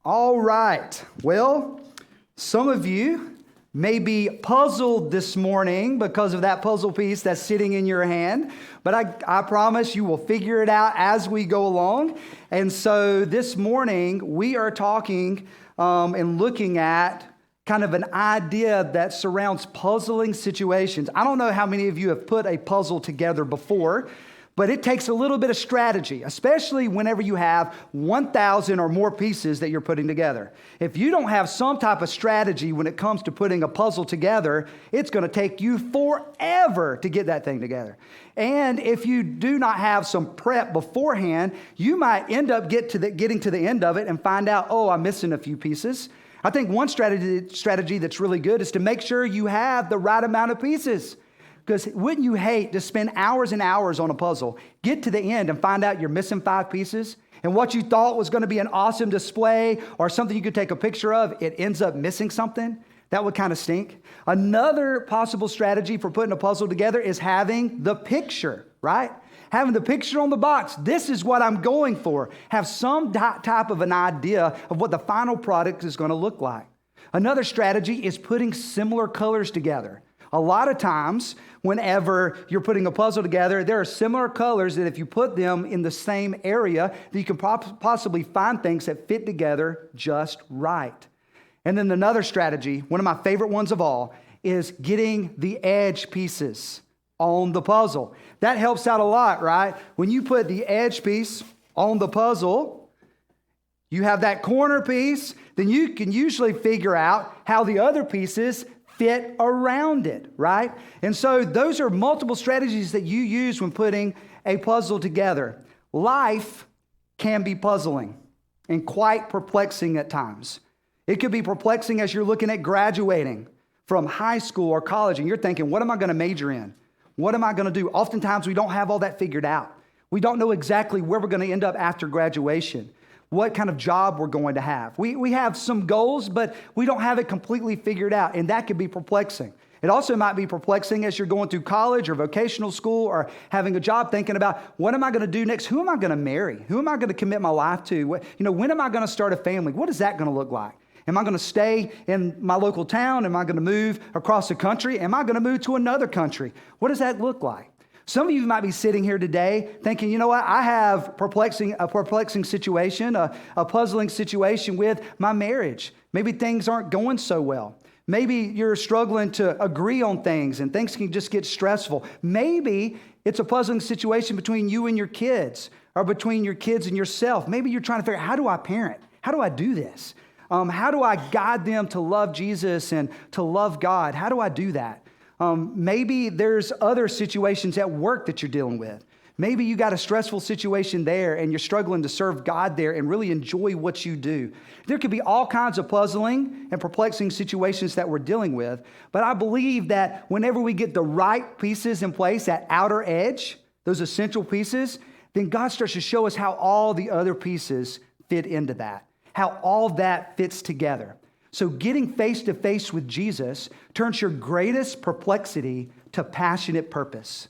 All right. Well, some of you may be puzzled this morning because of that puzzle piece that's sitting in your hand, but I promise you will figure it out as we go along. And so this morning we are talking and looking at kind of an idea that surrounds puzzling situations. I don't know how many of you have put a puzzle together before, but it takes a little bit of strategy, especially whenever you have 1,000 or more pieces that you're putting together. If you don't have some type of strategy when it comes to putting a puzzle together, it's going to take you forever to get that thing together. And if you do not have some prep beforehand, you might end up getting to the end of it and find out, oh, I'm missing a few pieces. I think one strategy that's really good is to make sure you have the right amount of pieces. Because wouldn't you hate to spend hours and hours on a puzzle, get to the end and find out you're missing 5 pieces, and what you thought was going to be an awesome display or something you could take a picture of, it ends up missing something? That would kind of stink. Another possible strategy for putting a puzzle together is having the picture, right? Having the picture on the box. This is what I'm going for. Have some type of an idea of what the final product is going to look like. Another strategy is putting similar colors together. A lot of times, whenever you're putting a puzzle together, there are similar colors that if you put them in the same area, that you can possibly find things that fit together just right. And then another strategy, one of my favorite ones of all, is getting the edge pieces on the puzzle. That helps out a lot, right? When you put the edge piece on the puzzle, you have that corner piece, then you can usually figure out how the other pieces fit around it, right? And so those are multiple strategies that you use when putting a puzzle together. Life can be puzzling and quite perplexing at times. It could be perplexing as you're looking at graduating from high school or college and you're thinking, what am I going to major in? What am I going to do? Oftentimes we don't have all that figured out. We don't know exactly where we're going to end up after graduation, what kind of job we're going to have. We have some goals, but we don't have it completely figured out, and that could be perplexing. It also might be perplexing as you're going through college or vocational school or having a job, thinking about, what am I going to do next? Who am I going to marry? Who am I going to commit my life to? When am I going to start a family? What is that going to look like? Am I going to stay in my local town? Am I going to move across the country? Am I going to move to another country? What does that look like? Some of you might be sitting here today thinking, you know what, I have a perplexing situation, a puzzling situation with my marriage. Maybe things aren't going so well. Maybe you're struggling to agree on things and things can just get stressful. Maybe it's a puzzling situation between you and your kids or between your kids and yourself. Maybe you're trying to figure out, how do I parent? How do I do this? How do I guide them to love Jesus and to love God? How do I do that? Maybe there's other situations at work that you're dealing with. Maybe you got a stressful situation there and you're struggling to serve God there and really enjoy what you do. There could be all kinds of puzzling and perplexing situations that we're dealing with. But I believe that whenever we get the right pieces in place, that outer edge, those essential pieces, then God starts to show us how all the other pieces fit into that, how all that fits together. So getting face to face with Jesus turns your greatest perplexity to passionate purpose.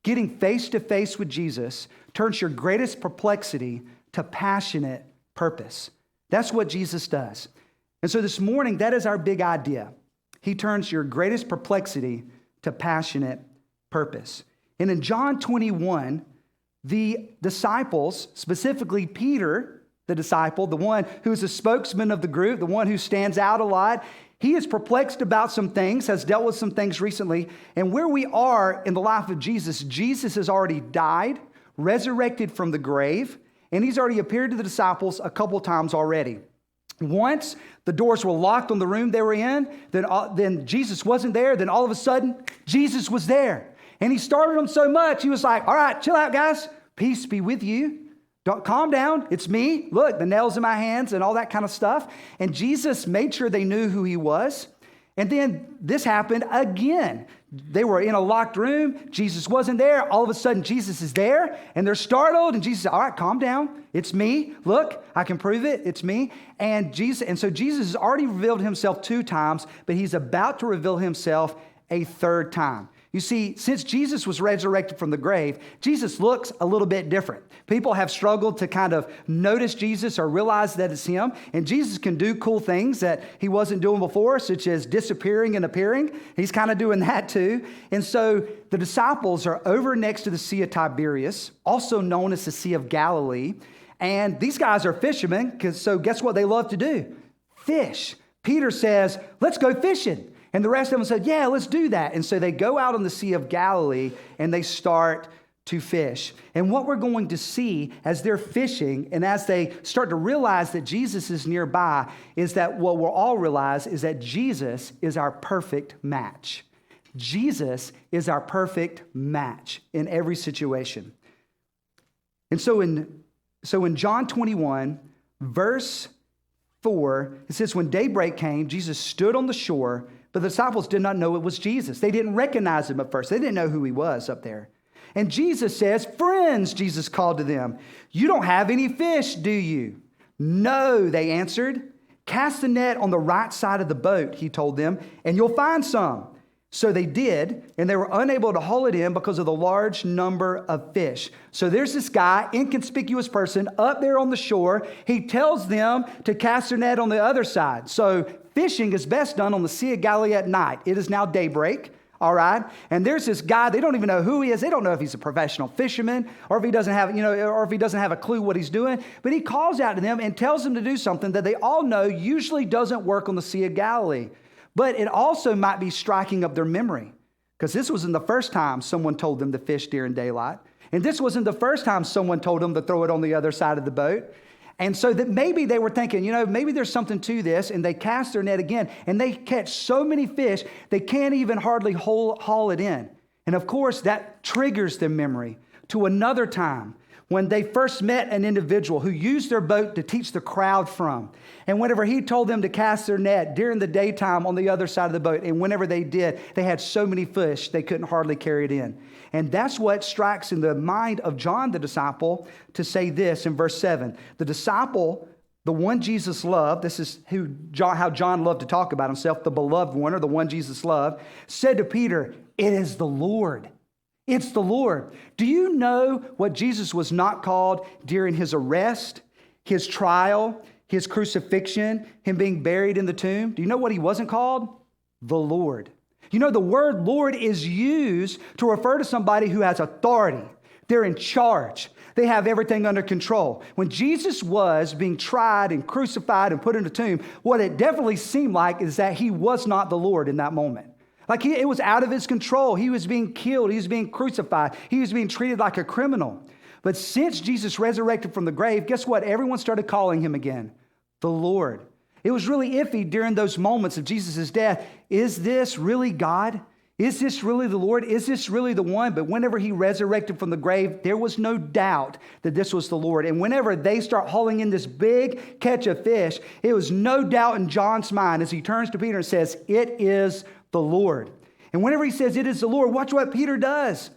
Getting face to face with Jesus turns your greatest perplexity to passionate purpose. That's what Jesus does. And so this morning, that is our big idea. He turns your greatest perplexity to passionate purpose. And in John 21, the disciples, specifically Peter, the disciple, the one who's a spokesman of the group, the one who stands out a lot, he is perplexed about some things, has dealt with some things recently. And where we are in the life of Jesus, Jesus has already died, resurrected from the grave, and he's already appeared to the disciples a couple times already. Once the doors were locked on the room they were in, then Jesus wasn't there. Then all of a sudden, Jesus was there. And he startled them so much, he was like, all right, chill out, guys. Peace be with you. Don't, calm down. It's me. Look, the nails in my hands and all that kind of stuff. And Jesus made sure they knew who he was. And then this happened again. They were in a locked room. Jesus wasn't there. All of a sudden, Jesus is there. And they're startled. And Jesus said, all right, calm down. It's me. Look, I can prove it. It's me. And so Jesus has already revealed himself 2 times, but he's about to reveal himself a 3rd time. You see, since Jesus was resurrected from the grave, Jesus looks a little bit different. People have struggled to kind of notice Jesus or realize that it's him. And Jesus can do cool things that he wasn't doing before, such as disappearing and appearing. He's kind of doing that too. And so the disciples are over next to the Sea of Tiberias, also known as the Sea of Galilee. And these guys are fishermen, so guess what they love to do? Fish. Peter says, let's go fishing. And the rest of them said, yeah, let's do that. And so they go out on the Sea of Galilee and they start to fish. And what we're going to see as they're fishing and as they start to realize that Jesus is nearby is that what we'll all realize is that Jesus is our perfect match. Jesus is our perfect match in every situation. And so in John 21, verse 4, it says, when daybreak came, Jesus stood on the shore, but the disciples did not know it was Jesus. They didn't recognize him at first. They didn't know who he was up there. And Jesus says, friends, Jesus called to them, you don't have any fish, do you? No, they answered. Cast the net on the right side of the boat, he told them, and you'll find some. So they did, and they were unable to haul it in because of the large number of fish. So there's this guy, inconspicuous person, up there on the shore. He tells them to cast their net on the other side. So fishing is best done on the Sea of Galilee at night. It is now daybreak, all right? And there's this guy, they don't even know who he is. They don't know if he's a professional fisherman or if he doesn't have, or if he doesn't have a clue what he's doing. But he calls out to them and tells them to do something that they all know usually doesn't work on the Sea of Galilee. But it also might be striking up their memory, because this wasn't the first time someone told them to fish during daylight. And this wasn't the first time someone told them to throw it on the other side of the boat. And so that maybe they were thinking, maybe there's something to this. And they cast their net again, and they catch so many fish, they can't even hardly haul it in. And of course, that triggers their memory to another time when they first met an individual who used their boat to teach the crowd from. And whenever he told them to cast their net during the daytime on the other side of the boat, and whenever they did, they had so many fish, they couldn't hardly carry it in. And that's what strikes in the mind of John the disciple to say this in verse 7. The disciple, the one Jesus loved, this is how John loved to talk about himself, the beloved one, or the one Jesus loved, said to Peter, it is the Lord. It's the Lord. Do you know what Jesus was not called during his arrest, his trial, his crucifixion, him being buried in the tomb? Do you know what he wasn't called? The Lord. The word Lord is used to refer to somebody who has authority. They're in charge. They have everything under control. When Jesus was being tried and crucified and put in the tomb, what it definitely seemed like is that he was not the Lord in that moment. It was out of his control. He was being killed. He was being crucified. He was being treated like a criminal. But since Jesus resurrected from the grave, guess what? Everyone started calling him again, the Lord. It was really iffy during those moments of Jesus' death. Is this really God? Is this really the Lord? Is this really the one? But whenever he resurrected from the grave, there was no doubt that this was the Lord. And whenever they start hauling in this big catch of fish, it was no doubt in John's mind as he turns to Peter and says, it is the Lord. And whenever he says it is the Lord, watch what Peter does.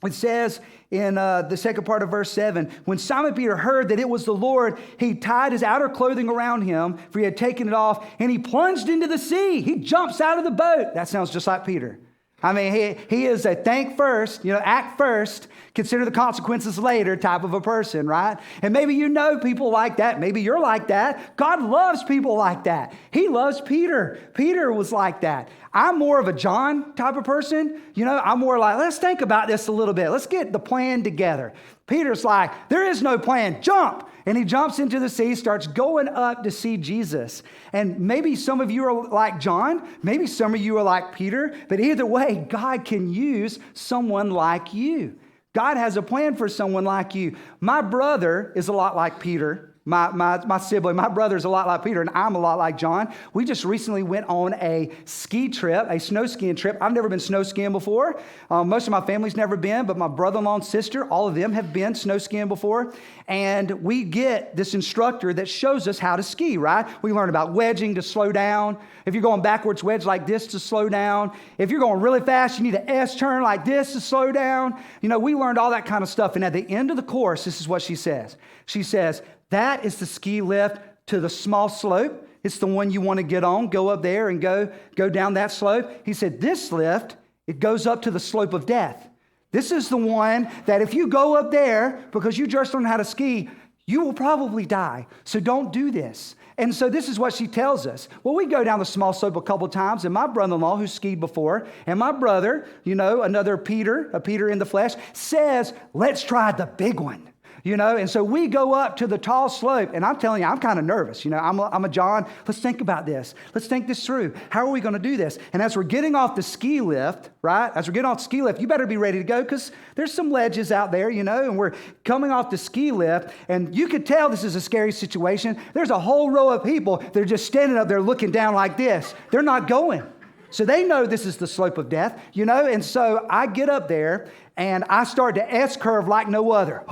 It says in the second part of verse 7, when Simon Peter heard that it was the Lord, he tied his outer clothing around him, for he had taken it off, and he plunged into the sea. He jumps out of the boat. That sounds just like Peter. I mean, he is a think first, act first, consider the consequences later type of a person, right? And maybe people like that. Maybe you're like that. God loves people like that. He loves Peter. Peter was like that. I'm more of a John type of person. I'm more like, let's think about this a little bit. Let's get the plan together. Peter's like, there is no plan. Jump. And he jumps into the sea, starts going up to see Jesus. And maybe some of you are like John. Maybe some of you are like Peter. But either way, God can use someone like you. God has a plan for someone like you. My brother is a lot like Peter. My sibling, my brother's a lot like Peter, and I'm a lot like John. We just recently went on a ski trip, a snow skiing trip. I've never been snow skiing before. Most of my family's never been, but my brother-in-law and sister, all of them have been snow skiing before. And we get this instructor that shows us how to ski, right? We learn about wedging to slow down. If you're going backwards, wedge like this to slow down. If you're going really fast, you need an S-turn like this to slow down. We learned all that kind of stuff. And at the end of the course, this is what she says. She says, that is the ski lift to the small slope. It's the one you want to get on, go up there and go down that slope. He said, this lift It goes up to the slope of death. This is the one that if you go up there because you just learned how to ski, you will probably die. So don't do this. And so this is what she tells us. Well, we go down the small slope a couple times, and my brother-in-law, who skied before, and my brother, another Peter, a Peter in the flesh, says, let's try the big one. And so we go up to the tall slope, and I'm telling you, I'm kind of nervous. I'm a John. Let's think about this. Let's think this through. How are we going to do this? And as we're getting off the ski lift, right? As we're getting off the ski lift, you better be ready to go because there's some ledges out there, and we're coming off the ski lift, and you could tell this is a scary situation. There's a whole row of people that are just standing up there looking down like this. They're not going. So they know this is the slope of death, and so I get up there and I start to S-curve like no other.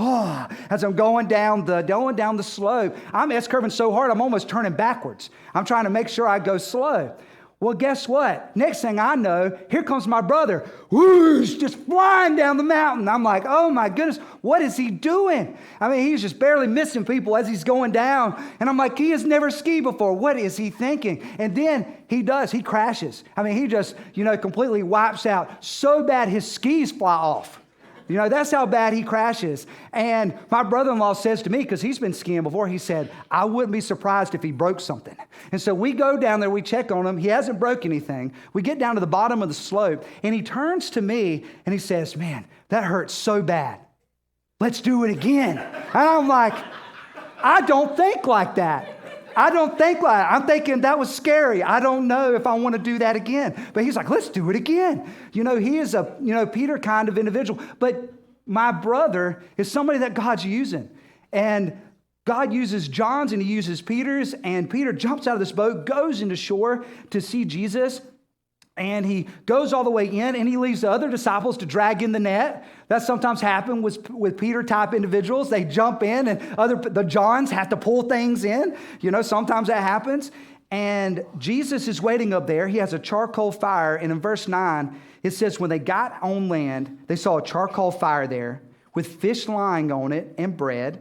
As I'm going down the slope, I'm S-curving so hard I'm almost turning backwards. I'm trying to make sure I go slow. Well, guess what? Next thing I know, here comes my brother, whoosh, just flying down the mountain. I'm like, oh my goodness, what is he doing? I mean, he's just barely missing people as he's going down. And I'm like, he has never skied before. What is he thinking? And then he crashes. I mean, he just, completely wipes out so bad his skis fly off. That's how bad he crashes. And my brother-in-law says to me, because he's been skiing before, he said, I wouldn't be surprised if he broke something. And so we go down there, we check on him. He hasn't broke anything. We get down to the bottom of the slope, and he turns to me, and he says, man, that hurts so bad. Let's do it again. And I'm like, I don't think like that. I'm thinking that was scary. I don't know if I want to do that again. But he's like, let's do it again. He is a, Peter kind of individual. But my brother is somebody that God's using. And God uses John's and he uses Peter's. And Peter jumps out of this boat, goes into shore to see Jesus. And he goes all the way in and he leaves the other disciples to drag in the net. That sometimes happens with Peter-type individuals. They jump in and the Johns have to pull things in. Sometimes that happens. And Jesus is waiting up there. He has a charcoal fire. And in verse 9, it says, when they got on land, they saw a charcoal fire there with fish lying on it and bread.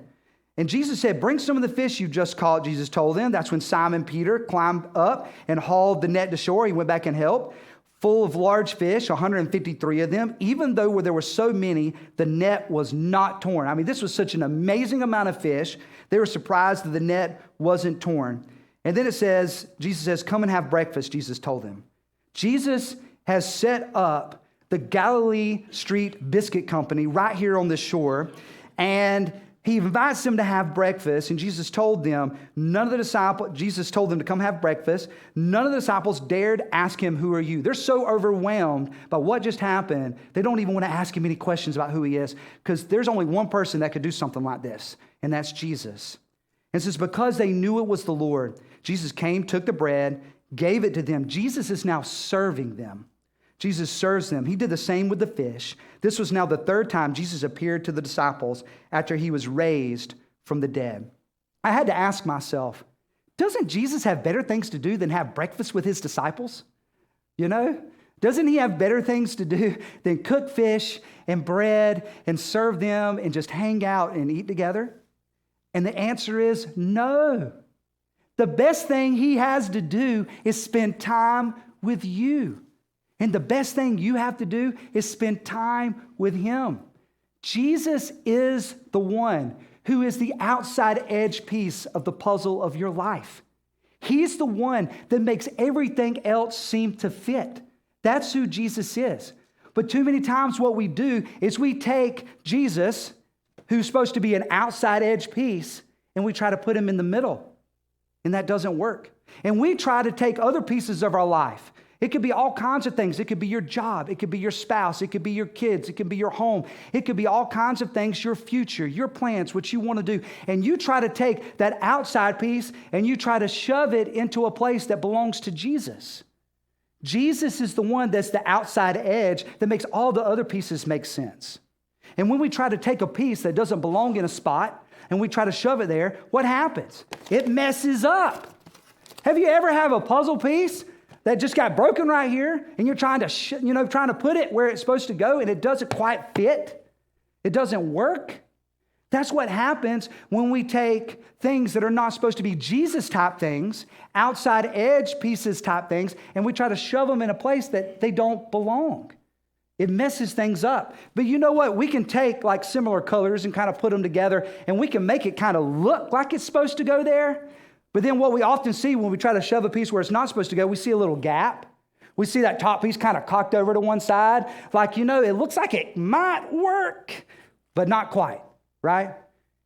And Jesus said, bring some of the fish you just caught, Jesus told them. That's when Simon Peter climbed up and hauled the net to shore. He went back and helped. Full of large fish, 153 of them. Even though there were so many, the net was not torn. I mean, this was such an amazing amount of fish. They were surprised that the net wasn't torn. And then it says, Jesus says, come and have breakfast, Jesus told them. Jesus has set up the Galilee Street Biscuit Company right here on the shore. And he invites them to have breakfast, and Jesus told them, Jesus told them to come have breakfast. None of the disciples dared ask him, who are you? They're so overwhelmed by what just happened, they don't even want to ask him any questions about who he is, because there's only one person that could do something like this, and that's Jesus. And it says, because they knew it was the Lord, Jesus came, took the bread, gave it to them. Jesus is now serving them. Jesus serves them. He did the same with the fish. This was now the third time Jesus appeared to the disciples after he was raised from the dead. I had to ask myself, doesn't Jesus have better things to do than have breakfast with his disciples? Doesn't he have better things to do than cook fish and bread and serve them and just hang out and eat together? And the answer is no. The best thing he has to do is spend time with you. And the best thing you have to do is spend time with him. Jesus is the one who is the outside edge piece of the puzzle of your life. He's the one that makes everything else seem to fit. That's who Jesus is. But too many times what we do is we take Jesus, who's supposed to be an outside edge piece, and we try to put him in the middle. And that doesn't work. And we try to take other pieces of our life. It could be all kinds of things. It could be your job. It could be your spouse. It could be your kids. It could be your home. It could be all kinds of things, your future, your plans, what you want to do. And you try to take that outside piece and you try to shove it into a place that belongs to Jesus. Jesus is the one that's the outside edge that makes all the other pieces make sense. And when we try to take a piece that doesn't belong in a spot and we try to shove it there, what happens? It messes up. Have you ever have a puzzle piece that just got broken right here, and you're trying to put it where it's supposed to go, and it doesn't quite fit? It doesn't work? That's what happens when we take things that are not supposed to be Jesus-type things, outside edge pieces type things, and we try to shove them in a place that they don't belong. It messes things up. But you know what? We can take like similar colors and kind of put them together, and we can make it kind of look like it's supposed to go there. But then what we often see when we try to shove a piece where it's not supposed to go, we see a little gap. We see that top piece kind of cocked over to one side. Like, it looks like it might work, but not quite, right?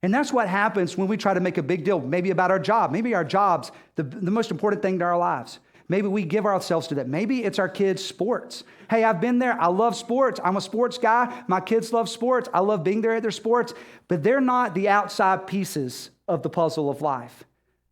And that's what happens when we try to make a big deal, maybe about our job. Maybe our job's the most important thing to our lives. Maybe we give ourselves to that. Maybe it's our kids' sports. Hey, I've been there. I love sports. I'm a sports guy. My kids love sports. I love being there at their sports. But they're not the outside pieces of the puzzle of life.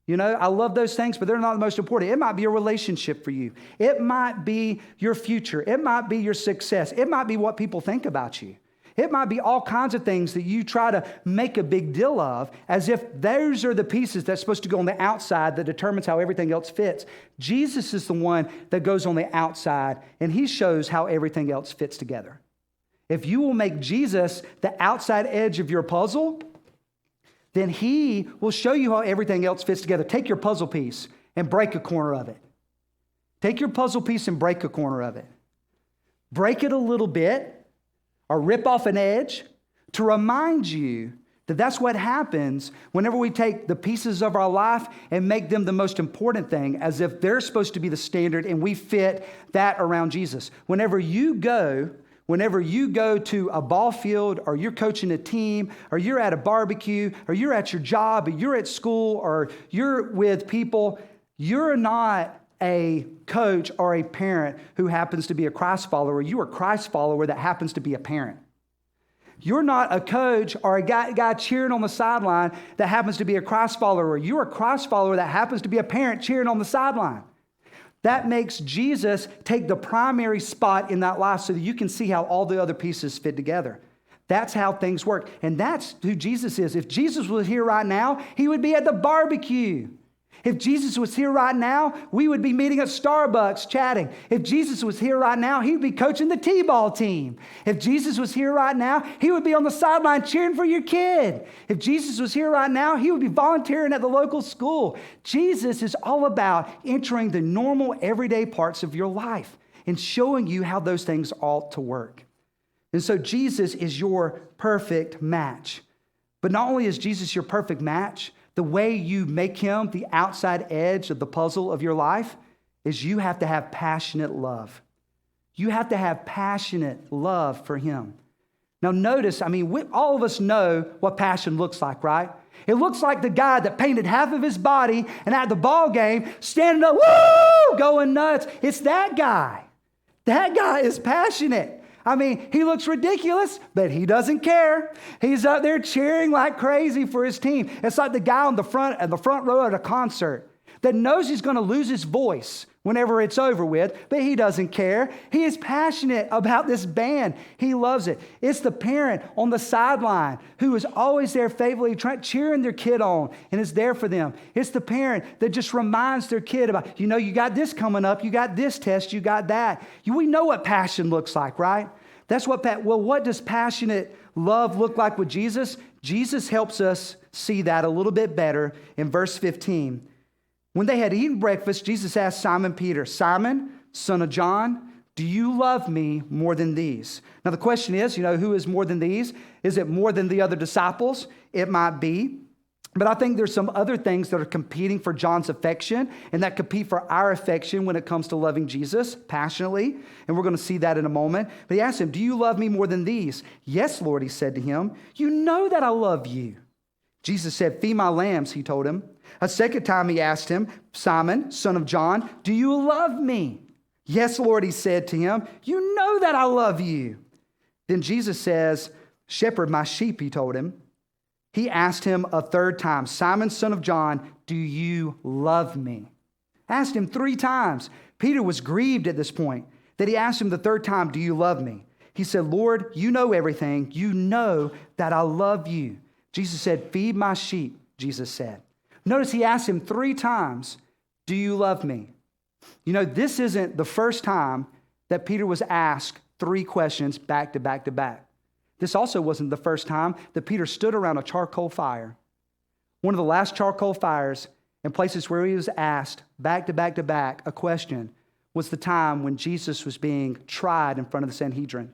I love those things, but they're not the most important. It might be a relationship for you. It might be your future. It might be your success. It might be what people think about you. It might be all kinds of things that you try to make a big deal of as if those are the pieces that's supposed to go on the outside that determines how everything else fits. Jesus is the one that goes on the outside, and he shows how everything else fits together. If you will make Jesus the outside edge of your puzzle, then he will show you how everything else fits together. Take your puzzle piece and break a corner of it. Take your puzzle piece and break a corner of it. Break it a little bit or rip off an edge to remind you that that's what happens whenever we take the pieces of our life and make them the most important thing as if they're supposed to be the standard and we fit that around Jesus. Whenever you go to a ball field, or you're coaching a team, or you're at a barbecue, or you're at your job, or you're at school, or you're with people, you're not a coach or a parent who happens to be a Christ follower. You are a Christ follower that happens to be a parent. You're not a coach or a guy cheering on the sideline that happens to be a Christ follower. You're a Christ follower that happens to be a parent cheering on the sideline. That makes Jesus take the primary spot in that life so that you can see how all the other pieces fit together. That's how things work. And that's who Jesus is. If Jesus was here right now, he would be at the barbecue. If Jesus was here right now, we would be meeting at Starbucks chatting. If Jesus was here right now, he'd be coaching the T-ball team. If Jesus was here right now, he would be on the sideline cheering for your kid. If Jesus was here right now, he would be volunteering at the local school. Jesus is all about entering the normal, everyday parts of your life and showing you how those things ought to work. And so Jesus is your perfect match. But not only is Jesus your perfect match, the way you make him the outside edge of the puzzle of your life is you have to have passionate love. You have to have passionate love for him. Now notice, all of us know what passion looks like, right? It looks like the guy that painted half of his body and at the ball game, standing up, woo, going nuts. It's that guy. That guy is passionate. He looks ridiculous, but he doesn't care. He's up there cheering like crazy for his team. It's like the guy on the front row at a concert that knows he's going to lose his voice whenever it's over with, but he doesn't care. He is passionate about this band. He loves it. It's the parent on the sideline who is always there faithfully cheering their kid on and is there for them. It's the parent that just reminds their kid about, you got this coming up, you got this test, you got that. We know what passion looks like, right? What does passionate love look like with Jesus? Jesus helps us see that a little bit better in verse 15. When they had eaten breakfast, Jesus asked Simon Peter, "Simon, son of John, do you love me more than these?" Now the question is, who is more than these? Is it more than the other disciples? It might be. But I think there's some other things that are competing for John's affection and that compete for our affection when it comes to loving Jesus passionately. And we're going to see that in a moment. But he asked him, "Do you love me more than these?" "Yes, Lord," he said to him. "You know that I love you." Jesus said, "Feed my lambs," he told him. A second time he asked him, "Simon, son of John, do you love me?" "Yes, Lord," he said to him. "You know that I love you." Then Jesus says, "Shepherd my sheep," he told him. He asked him a third time, "Simon, son of John, do you love me?" Asked him 3 times. Peter was grieved at this point that he asked him the third time, "Do you love me?" He said, "Lord, you know everything. You know that I love you." Jesus said, "Feed my sheep," Jesus said. Notice he asked him 3 times, "Do you love me?" This isn't the first time that Peter was asked 3 questions back to back to back. This also wasn't the first time that Peter stood around a charcoal fire. One of the last charcoal fires and places where he was asked back to back to back a question was the time when Jesus was being tried in front of the Sanhedrin.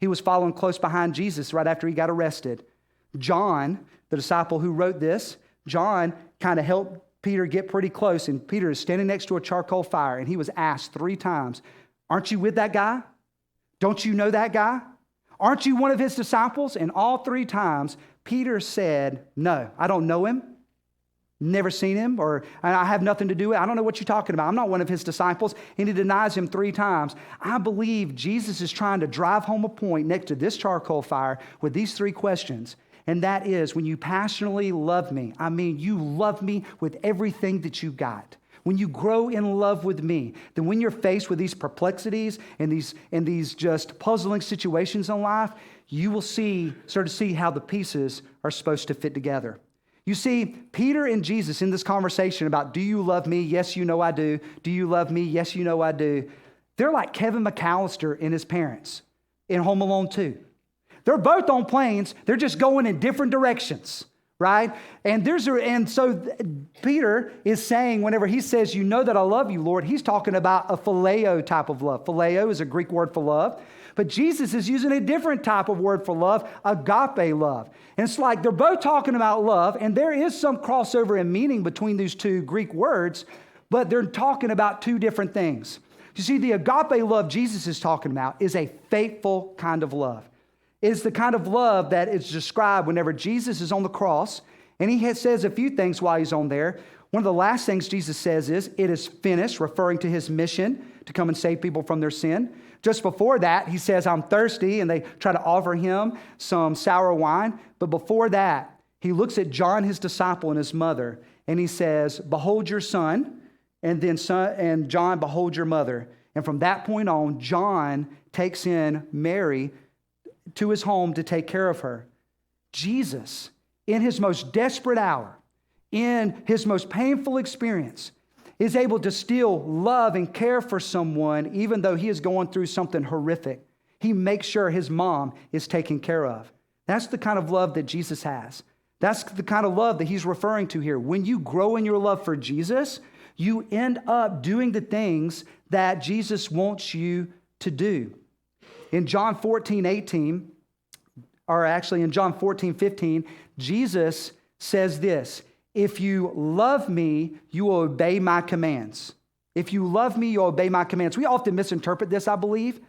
He was following close behind Jesus right after he got arrested. John, the disciple who wrote this, John kind of helped Peter get pretty close, and Peter is standing next to a charcoal fire, and he was asked 3 times, aren't you with that guy? Don't you know that guy? Aren't you one of his disciples? And all 3 times, Peter said, no, I don't know him. Never seen him, or I have nothing to do with it. I don't know what you're talking about. I'm not one of his disciples. And he denies him 3 times. I believe Jesus is trying to drive home a point next to this charcoal fire with these 3 questions. And that is, when you passionately love me, I mean, you love me with everything that you got. When you grow in love with me, then when you're faced with these perplexities and these just puzzling situations in life, you will start to see how the pieces are supposed to fit together. You see, Peter and Jesus in this conversation about, do you love me? Yes, you know I do. Do you love me? Yes, you know I do. They're like Kevin McAllister and his parents in Home Alone 2. They're both on planes. They're just going in different directions, right? And so Peter is saying, whenever he says, you know that I love you, Lord, he's talking about a phileo type of love. Phileo is a Greek word for love. But Jesus is using a different type of word for love, agape love. And it's like they're both talking about love, and there is some crossover in meaning between these 2 Greek words, but they're talking about 2 different things. You see, the agape love Jesus is talking about is a faithful kind of love. It is the kind of love that is described whenever Jesus is on the cross, and he says a few things while he's on there. One of the last things Jesus says is, it is finished, referring to his mission to come and save people from their sin. Just before that, he says, I'm thirsty, and they try to offer him some sour wine. But before that, he looks at John, his disciple, and his mother, and he says, behold your son, and John, behold your mother. And from that point on, John takes in Mary to his home to take care of her. Jesus, in his most desperate hour, in his most painful experience, is able to still love and care for someone even though he is going through something horrific. He makes sure his mom is taken care of. That's the kind of love that Jesus has. That's the kind of love that he's referring to here. When you grow in your love for Jesus, you end up doing the things that Jesus wants you to do. In John 14:18, or actually in John 14:15, Jesus says this, if you love me, you will obey my commands. If you love me, you'll obey my commands. We often misinterpret this, I believe.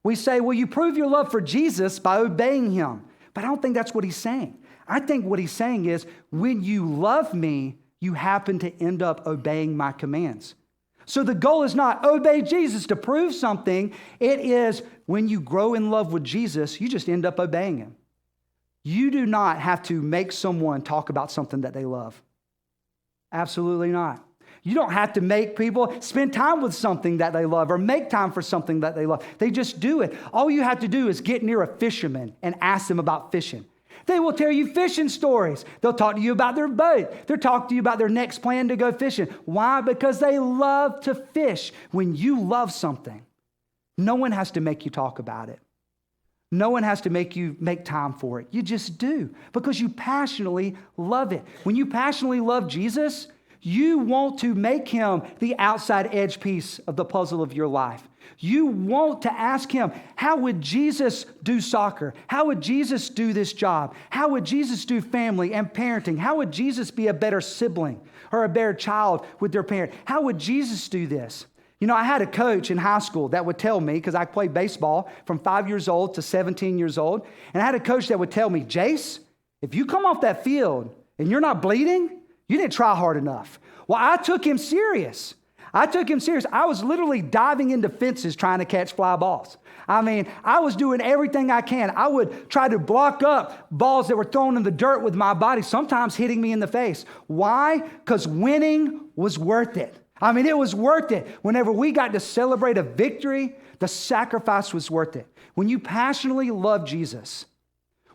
We say, well, you prove your love for Jesus by obeying him. But I don't think that's what he's saying. I think what he's saying is, when you love me, you happen to end up obeying my commands. So the goal is not obey Jesus to prove something. It is when you grow in love with Jesus, you just end up obeying him. You do not have to make someone talk about something that they love. Absolutely not. You don't have to make people spend time with something that they love or make time for something that they love. They just do it. All you have to do is get near a fisherman and ask them about fishing. They will tell you fishing stories. They'll talk to you about their boat. They'll talk to you about their next plan to go fishing. Why? Because they love to fish. When you love something, no one has to make you talk about it. No one has to make you make time for it. You just do because you passionately love it. When you passionately love Jesus, you want to make him the outside edge piece of the puzzle of your life. You want to ask him, how would Jesus do soccer? How would Jesus do this job? How would Jesus do family and parenting? How would Jesus be a better sibling or a better child with their parent? How would Jesus do this? You know, I had a coach in high school that would tell me, because I played baseball from 5 years old to 17 years old, and I had a coach that would tell me, Jace, if you come off that field and you're not bleeding, you didn't try hard enough. Well, I took him serious. I was literally diving into fences trying to catch fly balls. I mean, I was doing everything I can. I would try to block up balls that were thrown in the dirt with my body, sometimes hitting me in the face. Why? Because winning was worth it. I mean, it was worth it. Whenever we got to celebrate a victory, the sacrifice was worth it. When you passionately love Jesus,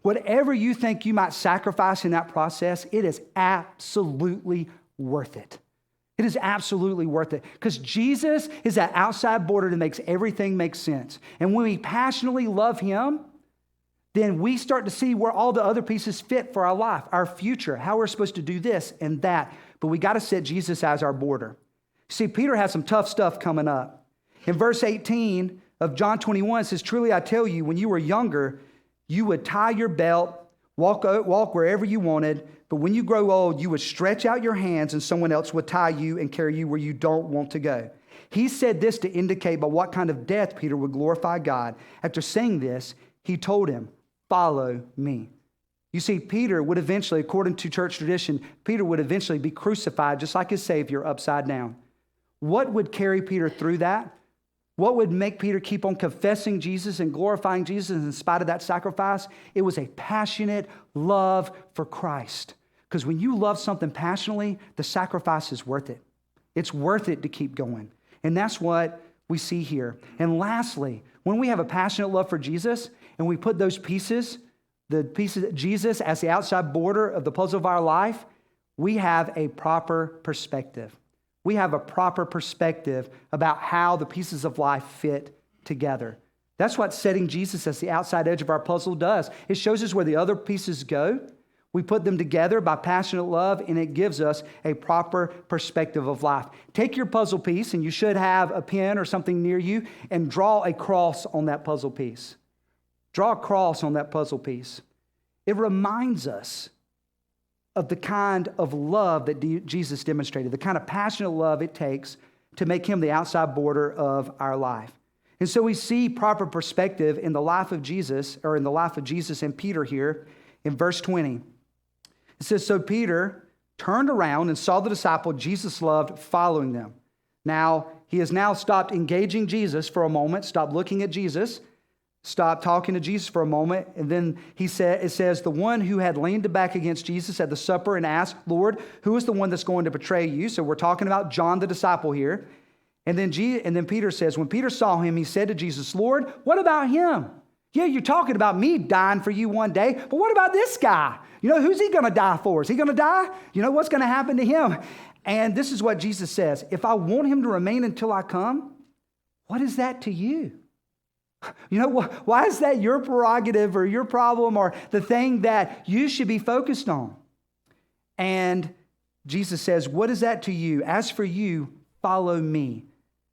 whatever you think you might sacrifice in that process, it is absolutely worth it. It is absolutely worth it because Jesus is that outside border that makes everything make sense. And when we passionately love him, then we start to see where all the other pieces fit for our life, our future, how we're supposed to do this and that. But we got to set Jesus as our border. See, Peter has some tough stuff coming up. In verse 18 of John 21 says, truly I tell you, when you were younger, you would tie your belt, walk wherever you wanted, but when you grow old, you would stretch out your hands and someone else would tie you and carry you where you don't want to go. He said this to indicate by what kind of death Peter would glorify God. After saying this, he told him, follow me. You see, Peter would eventually, according to church tradition, Peter would eventually be crucified just like his Savior upside down. What would carry Peter through that? What would make Peter keep on confessing Jesus and glorifying Jesus in spite of that sacrifice? It was a passionate love for Christ. Because when you love something passionately, the sacrifice is worth it. It's worth it to keep going. And that's what we see here. And lastly, when we have a passionate love for Jesus and we put those pieces, the pieces of Jesus as the outside border of the puzzle of our life, we have a proper perspective. We have a proper perspective about how the pieces of life fit together. That's what setting Jesus as the outside edge of our puzzle does. It shows us where the other pieces go. We put them together by passionate love, and it gives us a proper perspective of life. Take your puzzle piece, and you should have a pen or something near you, and draw a cross on that puzzle piece. Draw a cross on that puzzle piece. It reminds us of the kind of love that Jesus demonstrated, the kind of passionate love it takes to make him the outside border of our life. And so we see proper perspective in the life of Jesus, or in the life of Jesus and Peter here in verse 20. It says, so Peter turned around and saw the disciple Jesus loved following them. Now, he has now stopped engaging Jesus for a moment, stopped looking at Jesus, stopped talking to Jesus for a moment, and then it says, the one who had leaned back against Jesus at the supper and asked, Lord, who is the one that's going to betray you? So we're talking about John the disciple here. And then Peter says, when Peter saw him, he said to Jesus, Lord, what about him? Yeah, you're talking about me dying for you one day, but what about this guy? You know, who's he going to die for? Is he going to die? You know, what's going to happen to him? And this is what Jesus says, if I want him to remain until I come, what is that to you? You know, why is that your prerogative or your problem or the thing that you should be focused on? And Jesus says, what is that to you? As for you, follow me.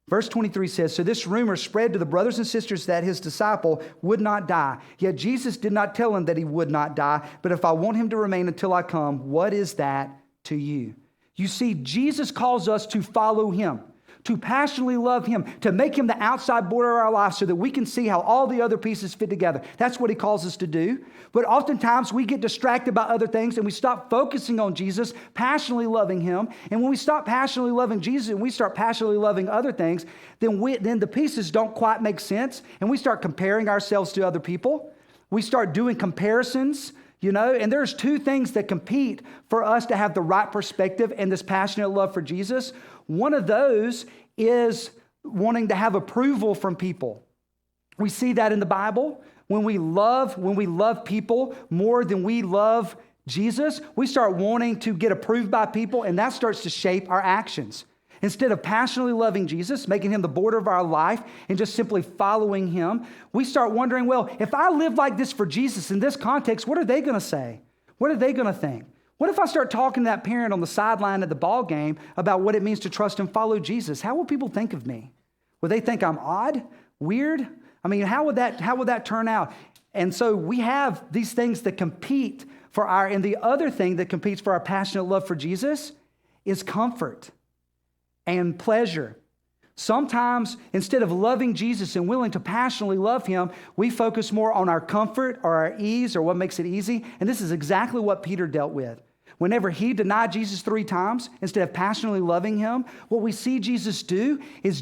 Verse 23 says, so this rumor spread to the brothers and sisters that his disciple would not die. Yet Jesus did not tell him that he would not die. But if I want him to remain until I come, what is that to you? You see, Jesus calls us to follow him, to passionately love him, to make him the outside border of our life so that we can see how all the other pieces fit together. That's what he calls us to do. But oftentimes we get distracted by other things and we stop focusing on Jesus, passionately loving him. And when we stop passionately loving Jesus and we start passionately loving other things, then the pieces don't quite make sense and we start comparing ourselves to other people. We start doing comparisons. You know, and there's two things that compete for us to have the right perspective and this passionate love for Jesus. One of those is wanting to have approval from people. We see that in the Bible. When we love people more than we love Jesus, we start wanting to get approved by people, and that starts to shape our actions. Instead of passionately loving Jesus, making him the border of our life, and just simply following him, we start wondering, well, if I live like this for Jesus in this context, what are they going to say? What are they going to think? What if I start talking to that parent on the sideline at the ball game about what it means to trust and follow Jesus? How will people think of me? Will they think I'm odd, weird? I mean, how would that turn out? And so we have these things that compete for and the other thing that competes for our passionate love for Jesus is comfort and pleasure. Sometimes, instead of loving Jesus and willing to passionately love him, we focus more on our comfort or our ease or what makes it easy. And this is exactly what Peter dealt with. Whenever he denied Jesus 3 times, instead of passionately loving him, what we see Jesus do is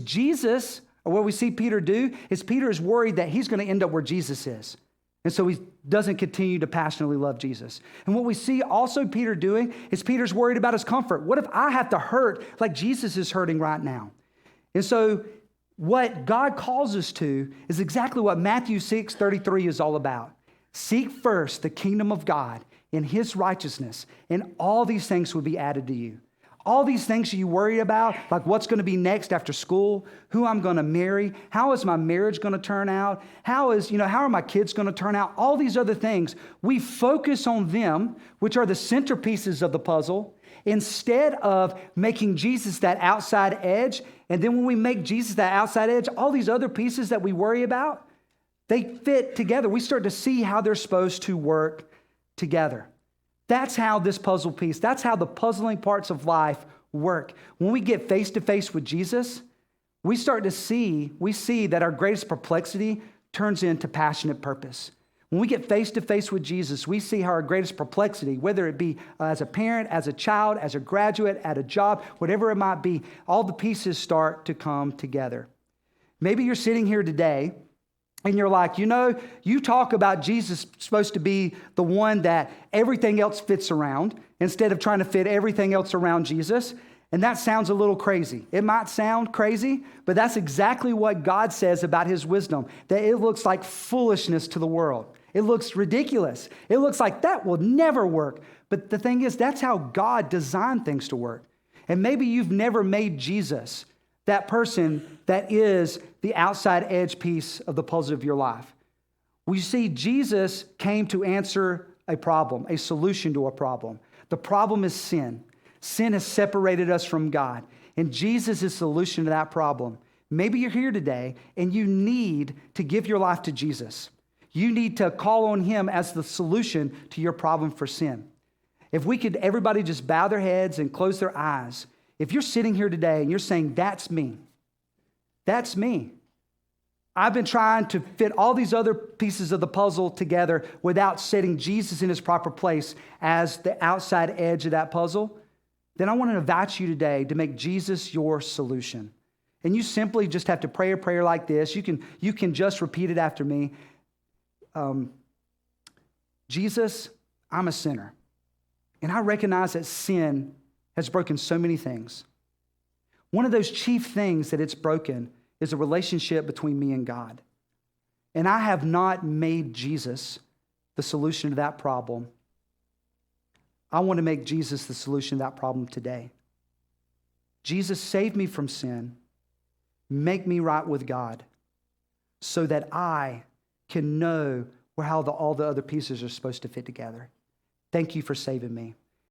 what we see Peter do is Peter is worried that he's going to end up where Jesus is. And so he doesn't continue to passionately love Jesus. And what we see also Peter doing is Peter's worried about his comfort. What if I have to hurt like Jesus is hurting right now? And so what God calls us to is exactly what Matthew 6:33 is all about. Seek first the kingdom of God and his righteousness, and all these things will be added to you. All these things you worry about, like what's going to be next after school, who I'm going to marry, how is my marriage going to turn out, how are my kids going to turn out, all these other things, we focus on them, which are the centerpieces of the puzzle, instead of making Jesus that outside edge And then when we make Jesus that outside edge, all these other pieces that we worry about, they fit together. We start to see how they're supposed to work together. That's how this puzzle piece, that's how the puzzling parts of life work. When we get face to face with Jesus, we see that our greatest perplexity turns into passionate purpose. When we get face to face with Jesus, we see how our greatest perplexity, whether it be as a parent, as a child, as a graduate, at a job, whatever it might be, all the pieces start to come together. Maybe you're sitting here today and you're like, you talk about Jesus supposed to be the one that everything else fits around instead of trying to fit everything else around Jesus. And that sounds a little crazy. It might sound crazy, but that's exactly what God says about his wisdom, that it looks like foolishness to the world. It looks ridiculous. It looks like that will never work. But the thing is, that's how God designed things to work. And maybe you've never made Jesus that person that is the outside edge piece of the puzzle of your life. We see Jesus came to answer a problem, a solution to a problem. The problem is sin. Sin has separated us from God. And Jesus is the solution to that problem. Maybe you're here today and you need to give your life to Jesus. You need to call on him as the solution to your problem for sin. If we could, everybody just bow their heads and close their eyes. If you're sitting here today and you're saying, that's me. That's me. I've been trying to fit all these other pieces of the puzzle together without setting Jesus in his proper place as the outside edge of that puzzle. Then I want to invite you today to make Jesus your solution. And you simply just have to pray a prayer like this. You can just repeat it after me. Jesus, I'm a sinner. And I recognize that sin has broken so many things. One of those chief things that it's broken is a relationship between me and God. And I have not made Jesus the solution to that problem. I want to make Jesus the solution to that problem today. Jesus, save me from sin. Make me right with God so that I can know how all the other pieces are supposed to fit together. Thank you for saving me.